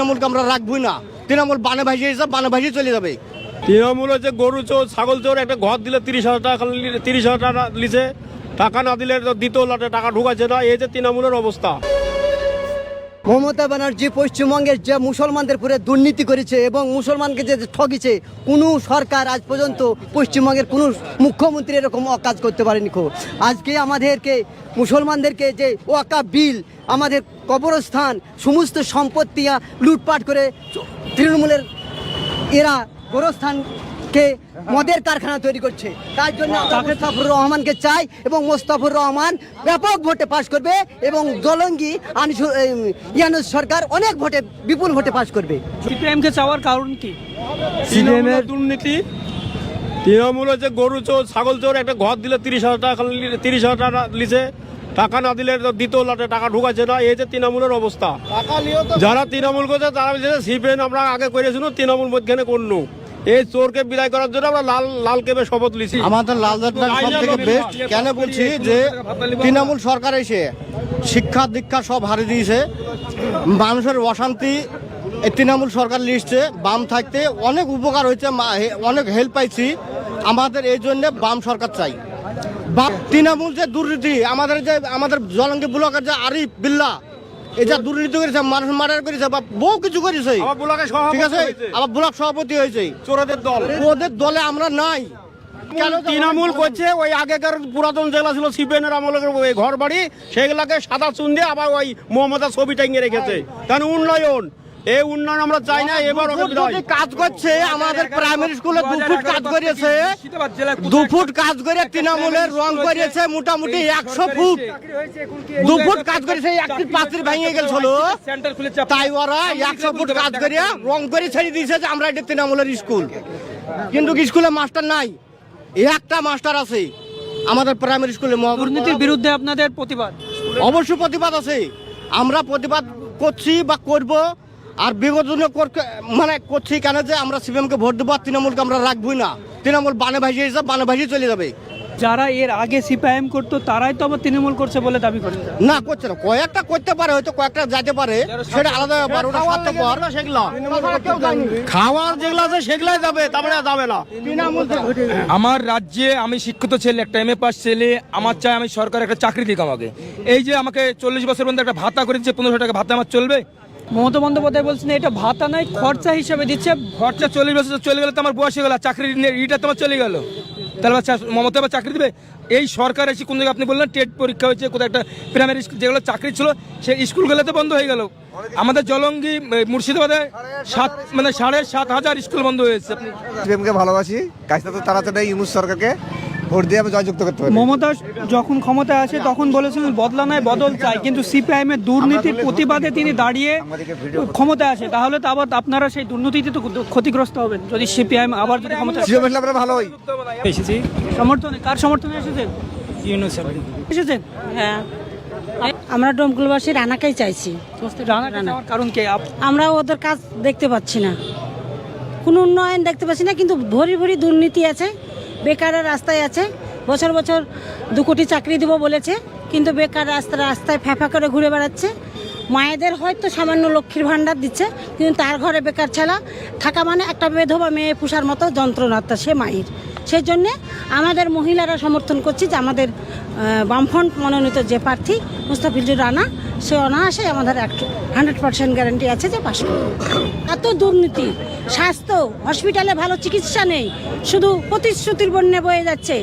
তৃণমূলকে আমরা রাখবই না। তৃণমূল বানে ভাসিয়ে চলে যাবে। তৃণমূল হচ্ছে গরু চোর ছাগল চোর। একটা ঘর দিলে 30,000 টাকা, 30,000 টাকা লিছে, টাকা না দিলে দ্বিতীয় লটে টাকা ঢুকাচ্ছে না। এই যে তৃণমূলের অবস্থা। মমতা ব্যানার্জি পশ্চিমবঙ্গের যে মুসলমানদের পুরো দুর্নীতি করেছে এবং মুসলমানকে যে ঠকিছে, কোনো সরকার আজ পর্যন্ত পশ্চিমবঙ্গের কোনো মুখ্যমন্ত্রী এরকম অকাজ করতে পারেনি। আজকে আমাদেরকে মুসলমানদেরকে যে ওয়াকাফ বিল, আমাদের কবরস্থান, সমস্ত সম্পত্তি লুটপাট করে তৃণমূলের এরা গোরস্থানকে মদের কারখানা তৈরি করছে। তার জন্য মোস্তাফিজুর রহমানকে চাই এবং মোস্তাফিজুর রহমান ব্যাপক ভোটে পাশ করবে এবং জলঙ্গি ইয়ানুস সরকার অনেক ভোটে, বিপুল ভোটে পাশ করবে। সিপিএমকে চাওয়ার কারণ কি? তৃণমূলের দুর্নীতি। তৃণমূল হচ্ছে গরু চোর ছাগল চোর। একটা ঘর দিলে 30,000 টাকা, 30,000 টাকা লিছে, টাকা না দিলে দ্বিতীয় লটে টাকা ঢুকাচ্ছে না। এই যে তৃণমূলের অবস্থা। যারা তৃণমূল করছে তারা বলছে সিপিএম আমরা আগে করেছিল, তৃণমূল মধ্যখানে করলো। এই চোরকে বিদায় করার জন্য আমরা লাল কেবে শপথ লিছি। আমাদের লালদারটা সব থেকে বেস্ট। কেন বলছি যে তৃণমূল সরকার এসে শিক্ষা দীক্ষা সব হারিয়ে দিয়েছে। মানুষের অশান্তি এই তৃণমূল সরকার লিখছে। বাম থাকতে অনেক উপকার হয়েছে, অনেক হেল্প পাইছি। আমাদের এই জন্য বাম সরকার চাই। তৃণমূল যে দুর্নীতি, আমাদের জলঙ্গি ব্লকের যে আরিফ বিল্লাহ, এই যা দুর্নীতি করেছে, মানুষ মার্ডার করেছে বা বহু কিছু করেছে, ঠিক আছে, আবার ব্লক সভাপতি হয়েছে চোরদের দল। ওদের দলে আমরা নাই। কেন তৃণমূল করছে ওই আগেকার পুরাতন যেগুলা ছিল সিপিএম এর আমলের ওই ঘর বাড়ি, সেগুলাকে সাদা চুন দিয়ে আবার ওই মমতা ছবি টাঙিয়ে রেখেছে। কারণ উন্নয়ন, এই উন্নয়ন আমরা চাই না। এবার কাজ করছে আমাদের প্রাইমারি স্কুলে 2 ফুট কাজ করেছে, 2 ফুট কাজ করে তৃণমূলের রং করেছে মোটামুটি 100 ফুট। 2 ফুট কাজ করেছে, একটি পাঁচিল ভেঙে গেছিল, তাই ওরা 100 ফুট কাজ করে রং করে ছেড়ে দিয়েছে যে আমরা এটা তৃণমূলের স্কুল। কিন্তু স্কুলে মাস্টার নাই, একটা মাস্টার আছে আমাদের প্রাইমারি স্কুলে। দুর্নীতির বিরুদ্ধে আপনাদের প্রতিবাদ? অবশ্যই প্রতিবাদ আছে। আমরা প্রতিবাদ করছি বা করব। আর বিগত দিনে করছি কেন যে আমরা সিপিএমকে ভোট দেবো, তৃণমূলকে আমরা রাখবই না। তৃণমূল বানে ভাসিয়ে চলে যাবে। যারা এর আগে সিপিএম করতো তারাই তো আবার তৃণমূল করছে বলে দাবি করেন? না, করছে না। কয়েকটা করতে পারে, হয়তো কয়েকটা যেতে পারে, সেটা আলাদা ব্যাপার। ওটা স্বার্থপর। খাওয়ার যেগুলো আছে সেগুলাই যাবে, তারপরে যাবে না। আমার রাজ্যে আমি শিক্ষিত ছেলে, একটা এমএ পাস ছেলে, আমার চাই আমি সরকার একটা চাকরি দিক আমাকে। এই যে আমাকে 40 বছর পর্যন্ত একটা ভাতা করে দিচ্ছে, 1500 টাকা ভাতা আমার চলবে? মমতা বন্দ্যোপাধ্যায় বলছেন এটা ভাতা নয়, খরচা হিসেবে দিচ্ছে। খরচা 40 বছর চলে গেলে তো আমার বয়স হয়ে গেল, চাকরি ইটা তোমার চলে গেল, তাহলে মমতা আবার চাকরি দেবে? এই সরকার এসে কোন জায়গায় আপনি বললেন টেট পরীক্ষা হয়েছে, কোথায় একটা প্রাইমারি স্কুল যেগুলো চাকরি ছিল সেই স্কুলগুলোতে বন্ধ হয়ে গেল। আমাদের জলঙ্গি মুর্শিদাবাদে 7,500 স্কুল বন্ধ হয়েছে। আপনি সিপিএমকে ভালোবাসি, কাজটা তো তাড়াতাড়ি ইউনুস সরকারকে ভোট দিয়ে আমি জয়যুক্ত করতে পারি। মমতা যখন ক্ষমতায় আসে তখন বলেছিলেন বদলা নয় বদল চাই, কিন্তু সিপিআইএম এর দুর্নীতির প্রতিবাদে তিনি দাঁড়িয়ে ক্ষমতায় আসে। তাহলে তো আবার আপনারা সেই দুর্নীতিতে তো ক্ষতিগ্রস্ত হবেন যদি সিপিআইএম আবার যদি ক্ষমতায় আসে। আমরা ভালোই এসেছি সমর্থনে। কার সমর্থনে এসেছেন? ইউনুস এসেছেন। হ্যাঁ, আমরা ডোমকুলবাসী রানাকেই চাইছি। কারণ কি? আমরা ওদের কাজ দেখতে পাচ্ছি না, কোনো উন্নয়ন দেখতে পাচ্ছি না, কিন্তু ভরি ভরি দুর্নীতি আছে, বেকারের রাস্তায় আছে। বছর বছর 2 কোটি চাকরি দেবো বলেছে, কিন্তু বেকার রাস্তায় ফ্যাফা করে ঘুরে বেড়াচ্ছে। মায়েদের হয়তো সামান্য লক্ষ্মীর ভাণ্ডার দিচ্ছে, কিন্তু তার ঘরে বেকার ছেলা থাকা মানে একটা বেধবা মেয়ে পুষার মতো যন্ত্রণাত্মা সে মায়ের। সেই জন্যে আমাদের মহিলারা সমর্থন করছি যে আমাদের বামফ্রন্ট মনোনীত যে প্রার্থী মুস্তাফিজুর রানা, সে অনায়াসে আমাদের 100% গ্যারান্টি আছে যে পাশ করবে। এত দুর্নীতি, স্বাস্থ্য হসপিটালে ভালো চিকিৎসা নেই, শুধু প্রতিশ্রুতির বন্যে বয়ে যাচ্ছে।